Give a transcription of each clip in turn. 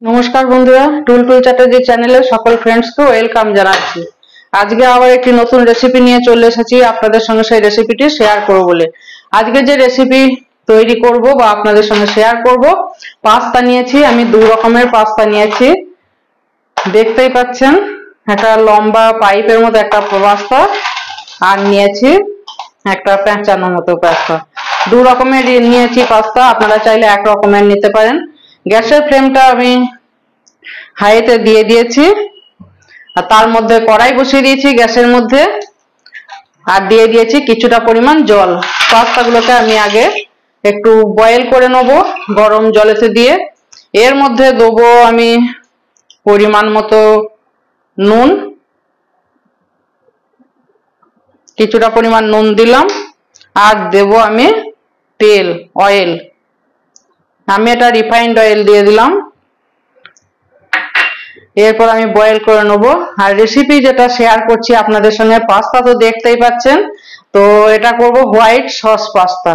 নমস্কার বন্ধুরা, টুলটুল চ্যাটার্জি চ্যানেলে সকল ফ্রেন্ডসকে ওয়েলকাম জানাচ্ছি। আজকে আবার একটি নতুন রেসিপি নিয়ে চলে এসেছি আপনাদের সঙ্গে সেই রেসিপিটি শেয়ার করব বলে। আজকে যে রেসিপি তৈরি করব বা আপনাদের সঙ্গে শেয়ার করব, পাস্তা নিয়েছি। আমি দুই রকমের পাস্তা নিয়েছি, দেখতেই পাচ্ছেন। একটা লম্বা পাইপের মতো একটা পাস্তা, আর নিয়েছি একটা পেঁচানোর মতো পাস্তা। দু রকমের নিয়েছি পাস্তা, আপনারা চাইলে এক রকমের নিতে পারেন। গ্যাসের ফ্লেমটা আমি হাইতে দিয়ে দিয়েছি, আর তার মধ্যে কড়াই বসিয়ে দিয়েছি গ্যাসের মধ্যে, আর দিয়ে দিয়েছি কিছুটা পরিমাণ জল। পাস্তাগুলোকে আমি আগে একটু বয়েল করে নেব গরম জলেতে দিয়ে। এর মধ্যে দেবো আমি পরিমাণ মতো নুন, কিছুটা পরিমাণ নুন দিলাম, আর দেব আমি তেল, অয়েল। আমি এটা রিফাইন্ড অয়েল দিয়ে দিলাম। এরপর আমি বয়েল করে নেব। আর রেসিপি যেটা শেয়ার করছি আপনাদের সঙ্গে, পাস্তা তো দেখতেই পাচ্ছেন, তো এটা করব white sauce pasta.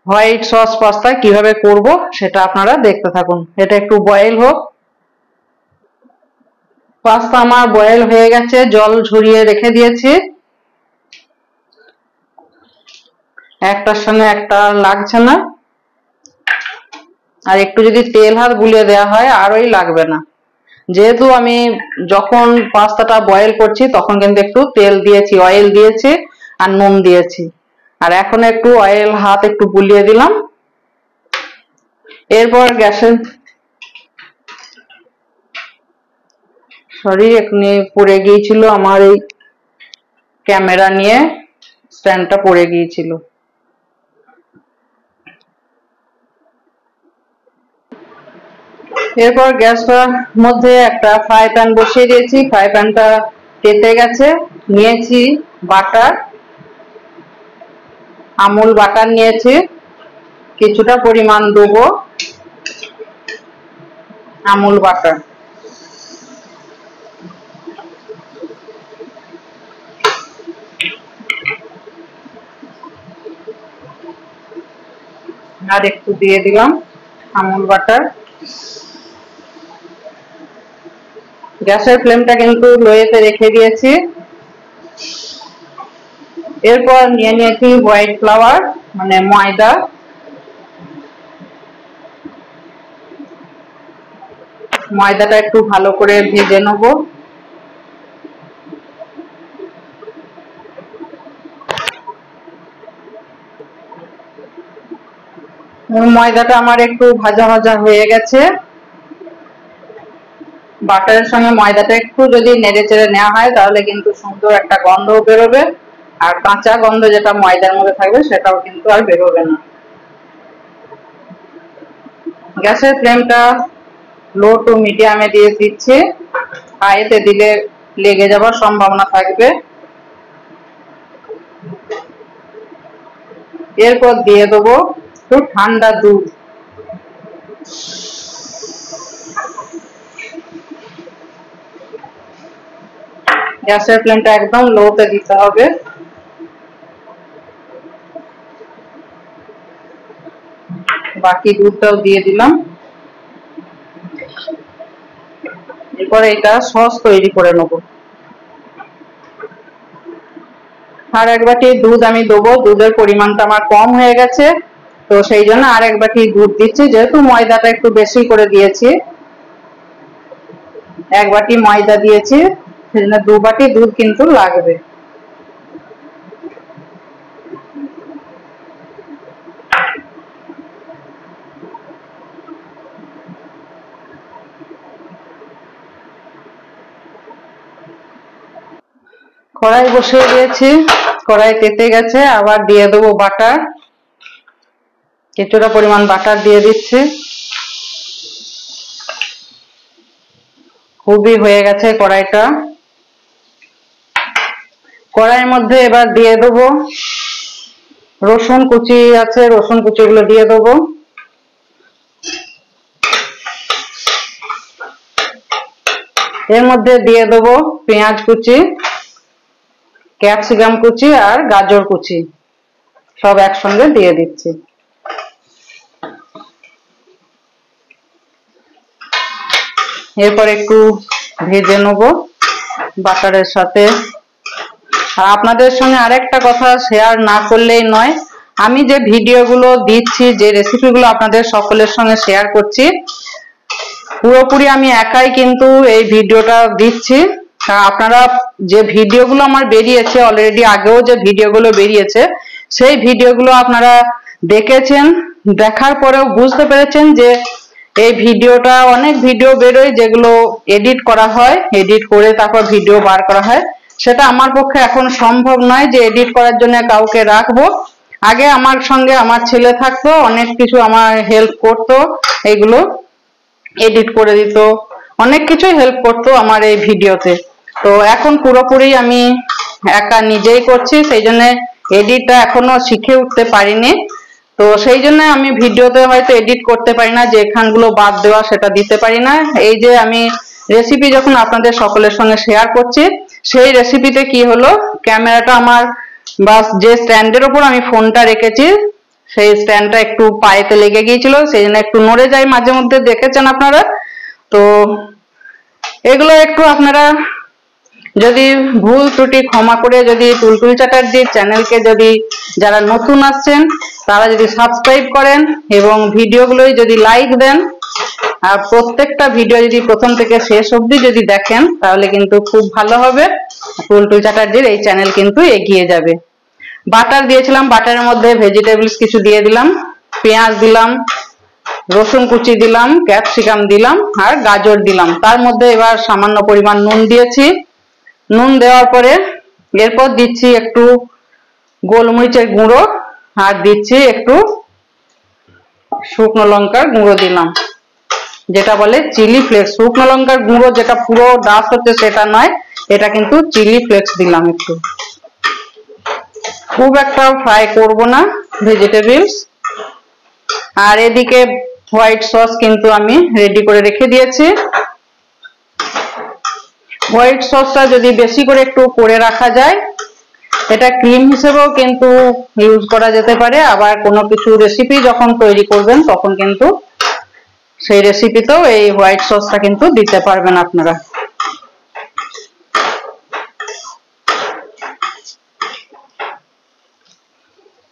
White sauce pasta কিভাবে করব সেটা আপনারা দেখতে থাকুন। এটা একটু বয়েল হোক। পাস্তা আমার বয়েল হয়ে গেছে, জল ঝরিয়ে রেখে দিয়েছি। একটার সঙ্গে একটা লাগছে না, আর একটু যদি তেল হাত বুলিয়ে দেওয়া হয় আরোই লাগবে না। যেহেতু আমি যখন পাস্তাটা বয়েল করছি তখন কিন্তু একটু তেল দিয়েছি, অয়েল দিয়েছি, আর নুন দিয়েছি। আর এখন একটু অয়েল হাত একটু বুলিয়ে দিলাম। এরপর গ্যাসের এখানে পড়ে গিয়েছিল আমার, এই ক্যামেরা নিয়ে স্ট্যান্ডটা পড়ে গিয়েছিল। এরপর গ্যাসটার মধ্যে একটা ফ্রাই প্যান বসিয়ে দিয়েছি। ফ্রাই প্যানটা তেতে গেছে। নিয়েছি বাটার, আমুল বাটার নিয়েছি, কিছুটা পরিমাণ দেবো আমুল বাটার। আর একটু দিয়ে দিলাম আমুল বাটার। গ্যাসের ফ্লেমটা কিন্তু লোয়েতে রেখে দিয়েছি। এরপর নিয়ে নিয়েছি হোয়াইট ফ্লাওয়ার, মানে ময়দা। ময়দাটা একটু ভালো করে ভেজে নেব। ময়দাটা আমার একটু ভাজা ভাজা হয়ে গেছে। বাটারের সঙ্গে ময়দাটা একটু যদি নেড়ে চেড়ে নেওয়া হয় তাহলে কিন্তু সুন্দর একটা গন্ধ বেরোবে, আর কাঁচা গন্ধ যেটা ময়দার মধ্যে থাকবে সেটাও কিন্তু আর বেরোবে না। গ্যাসের ফ্লেমটা লো টু মিডিয়ামে দিয়ে দিচ্ছি, হাইতে দিলে লেগে যাওয়ার সম্ভাবনা থাকবে। এরপর দিয়ে দেবো একটু ঠান্ডা দুধ। গ্যাসের ফ্লেমটা একদম লোতে দিতে হবে। বাকি দুধটাও দিয়ে দিলাম। এরপরে এটা সস তৈরি করে নেব। আর এক বাটি দুধ আমি দেবো। দুধের পরিমাণটা আমার কম হয়ে গেছে, তো সেই জন্য আর এক বাটি দুধ দিচ্ছি। যেহেতু ময়দাটা একটু বেশি করে দিয়েছি, এক বাটি ময়দা দিয়েছি, সেজন্য দু বাটি দুধ কিন্তু লাগবে। কড়াই বসিয়ে দিয়েছি, কড়াই তেতে গেছে। আবার দিয়ে দেবো বাটার, কিছুটা পরিমাণ বাটার দিয়ে দিচ্ছি। খুবই হয়ে গেছে কড়াইটা। কড়াইয়ের মধ্যে এবার দিয়ে দেবো রসুন কুচি আছে, রসুন কুচিগুলো দিয়ে দেবো। এর মধ্যে দিয়ে দেবো পেঁয়াজ কুচি, ক্যাপসিকাম কুচি, আর গাজর কুচি, সব একসঙ্গে দিয়ে দিচ্ছি। এরপর একটু ভেজে নেব বাটারের সাথে। আর আপনাদের সঙ্গে আরেকটা কথা শেয়ার না করলেই নয়, আমি যে ভিডিওগুলো দিচ্ছি, যে রেসিপিগুলো আপনাদের সকলের সঙ্গে শেয়ার করছি, পুরোপুরি আমি একাই কিন্তু এই ভিডিওটা দিচ্ছি। আপনারা যে ভিডিওগুলো আমার বেরিয়েছে অলরেডি, আগেও যে ভিডিওগুলো বেরিয়েছে সেই ভিডিওগুলো আপনারা দেখেছেন, দেখার পরেও বুঝতে পেরেছেন যে এই ভিডিওটা, অনেক ভিডিও বেরোয় যেগুলো এডিট করা হয়, এডিট করে তারপর ভিডিও বার করা হয়। সেটা আমার পক্ষে এখন সম্ভব নয় যে এডিট করার জন্য কাউকে রাখবো। আগে আমার সঙ্গে আমার ছেলে থাকতো, অনেক কিছু আমার হেল্প করতো, এগুলো এডিট করে দিত, অনেক কিছুই হেল্প করতো আমার এই ভিডিওতে। তো এখন পুরোপুরি আমি একা নিজেই করছি, সেই জন্য এডিটটা এখনো শিখে উঠতে পারিনি। তো সেই জন্য আমি ভিডিওতে হয়তো এডিট করতে পারি না, যে এখানগুলো বাদ দেওয়া সেটা দিতে পারি না। এই যে আমি রেসিপি যখন আপনাদের সকলের সঙ্গে শেয়ার করছি, সেই রেসিপিতে কি হলো, ক্যামেরাটা আমার বা যে স্ট্যান্ডের ওপর আমি ফোনটা রেখেছি সেই স্ট্যান্ডটা একটু পায়েতে লেগে গিয়েছিল, সেই জন্য একটু নড়ে যায় মাঝে মধ্যে, দেখেছেন আপনারা। তো এগুলো একটু আপনারা যদি ভুল ত্রুটি ক্ষমা করে, যদি টুলটুল চ্যাটার্জির চ্যানেলকে যদি যারা নতুন আসছেন তারা যদি সাবস্ক্রাইব করেন এবং ভিডিওগুলোই যদি লাইক দেন, আর প্রত্যেকটা ভিডিও যদি প্রথম থেকে শেষ অবধি যদি দেখেন, তাহলে কিন্তু খুব ভালো হবে। টুলটুল চ্যাটার্জির এই চ্যানেল কিন্তু এগিয়ে যাবে। বাটার দিয়েছিলাম, বাটারের মধ্যে ভেজিটেবলস কিছু দিয়ে দিলাম, পেঁয়াজ দিলাম, রসুন কুচি দিলাম, ক্যাপসিকাম দিলাম আর গাজর দিলাম। তার মধ্যে এবার সামান্য পরিমাণ নুন দিয়েছি। নুন দেওয়ার পরে এরপর দিচ্ছি একটু গোলমরিচের গুঁড়ো, আর দিচ্ছি একটু শুকনো লঙ্কার গুঁড়ো দিলাম, যেটা বলে চিলি ফ্লেক্স। শুকনো লঙ্কার গুঁড়ো যেটা পুরো ডাস্ট হচ্ছে সেটা নয়, এটা কিন্তু চিলি ফ্লেক্স দিলাম একটু। খুব একটা ফ্রাই করব না ভেজিটেবলস। আর এদিকে হোয়াইট সস কিন্তু আমি রেডি করে রেখে দিয়েছি। হোয়াইট সসটা যদি বেশি করে একটু করে রাখা যায়, এটা ক্রিম হিসেবেও কিন্তু ইউজ করা যেতে পারে। আবার কোনো কিছু রেসিপি যখন তৈরি করবেন তখন কিন্তু সেই রেসিপিতেও এই হোয়াইট সসটা কিন্তু দিতে পারবেন আপনারা।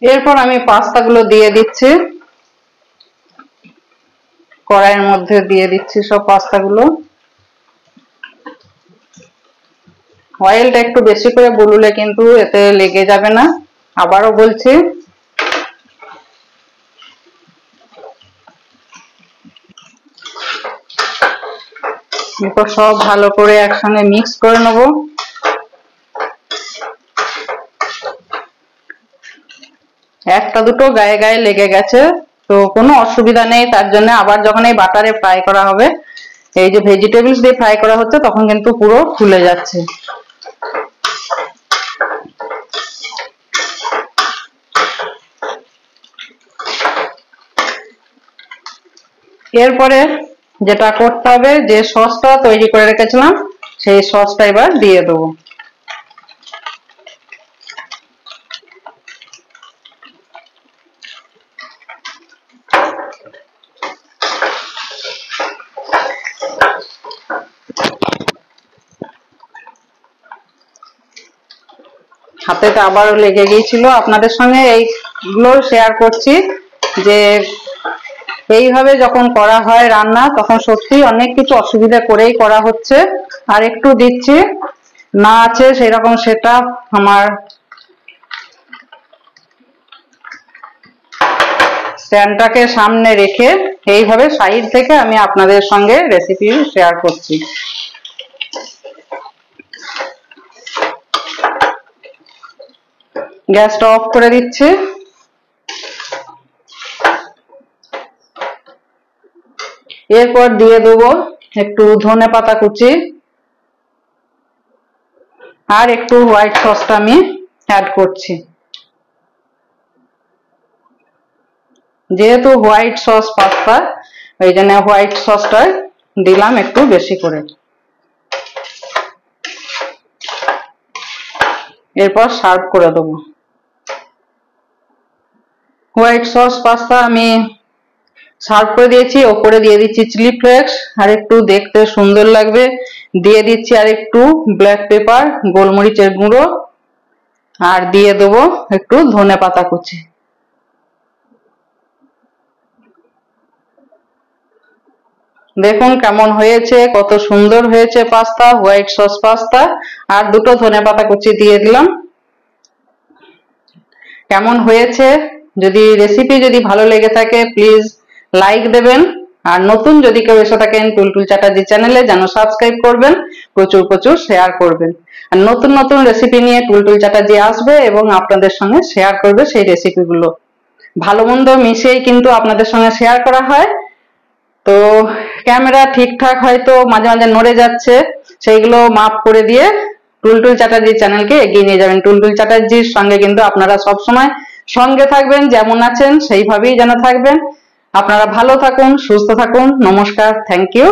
এরপর আমি পাস্তাগুলো দিয়ে দিচ্ছি, কড়াইয়ের মধ্যে দিয়ে দিচ্ছি সব পাস্তাগুলো। অয়েলটা একটু বেশি করে বুলুলে কিন্তু এতে লেগে যাবে না, আবারও বলছি। এরপর সব ভালো করে একসঙ্গে মিক্স করে নেব। একটা দুটো গায়ে গায়ে লেগে গেছে তো কোনো অসুবিধা নেই, তার জন্য আবার যখন এই বাটারে ফ্রাই করা হবে, এই যে ভেজিটেবলস দিয়ে ফ্রাই করা হচ্ছে, তখন কিন্তু পুরো খুলে যাচ্ছে। এরপরে যেটা করতে হবে, যে সসটা তৈরি করে রেখেছিলাম সেই সসটা এবার দিয়ে দেবো। হাতে তো আবারও লেগে গিয়েছিল, আপনাদের সঙ্গে এইগুলো শেয়ার করছি যে এইভাবে যখন করা হয় রান্না, তখন সত্যি অনেক কিছু অসুবিধা করেই করা হচ্ছে। আর একটু দিচ্ছি, না আছে সেরকম সেটা আমার স্ট্যান্ডটাকে সামনে রেখে এইভাবে সাইড থেকে আমি আপনাদের সঙ্গে রেসিপি শেয়ার করছি। গ্যাসটা অফ করে দিচ্ছি। এরপর দিয়ে দেবো একটু ধনেপাতা কুচি, আর একটু হোয়াইট সসটা আমি অ্যাড করছি। যেহেতু হোয়াইট সস পাস্তা, ওই জন্য হোয়াইট সসটা দিলাম একটু বেশি করে। এরপর সার্ভ করে দেবো। হোয়াইট সস পাস্তা আমি সার্ভ করে দিয়েছি। ওপরে দিয়ে দিচ্ছি চিলি ফ্লেক্স, আর একটু দেখতে সুন্দর লাগবে দিয়ে দিচ্ছি আর একটু ব্ল্যাক পেপার, গোলমরিচের গুঁড়ো, আর দিয়ে দেবো একটু ধনেপাতা কুচি। দেখুন কেমন হয়েছে, কত সুন্দর হয়েছে পাস্তা, হোয়াইট সস পাস্তা। আর দুটো ধনেপাতা কুচি দিয়ে দিলাম। কেমন হয়েছে, যদি রেসিপি যদি ভালো লেগে থাকে প্লিজ লাইক দেবেন, আর নতুন যদি কেউ এসে থাকেন টুলটুল চ্যাটার্জি চ্যানেলে যেন সাবস্ক্রাইব করবেন, প্রচুর প্রচুর শেয়ার করবেন। আর নতুন নতুন রেসিপি নিয়ে টুলটুল চ্যাটার্জি আসবে এবং আপনাদের সঙ্গে শেয়ার করবে সেই রেসিপিগুলো। ভালো মন্দ মিশিয়েই কিন্তু আপনাদের সঙ্গে শেয়ার করা হয়। তো ক্যামেরা ঠিকঠাক হয়তো মাঝে মাঝে নড়ে যাচ্ছে, সেইগুলো মাপ করে দিয়ে টুলটুল চ্যাটার্জি চ্যানেলকে এগিয়ে নিয়ে যাবেন। টুলটুল চ্যাটার্জির সঙ্গে কিন্তু আপনারা সবসময় সঙ্গে থাকবেন, যেমন আছেন সেইভাবেই যেন থাকবেন। আপনারা ভালো থাকুন, সুস্থ থাকুন। নমস্কার, থ্যাংক ইউ।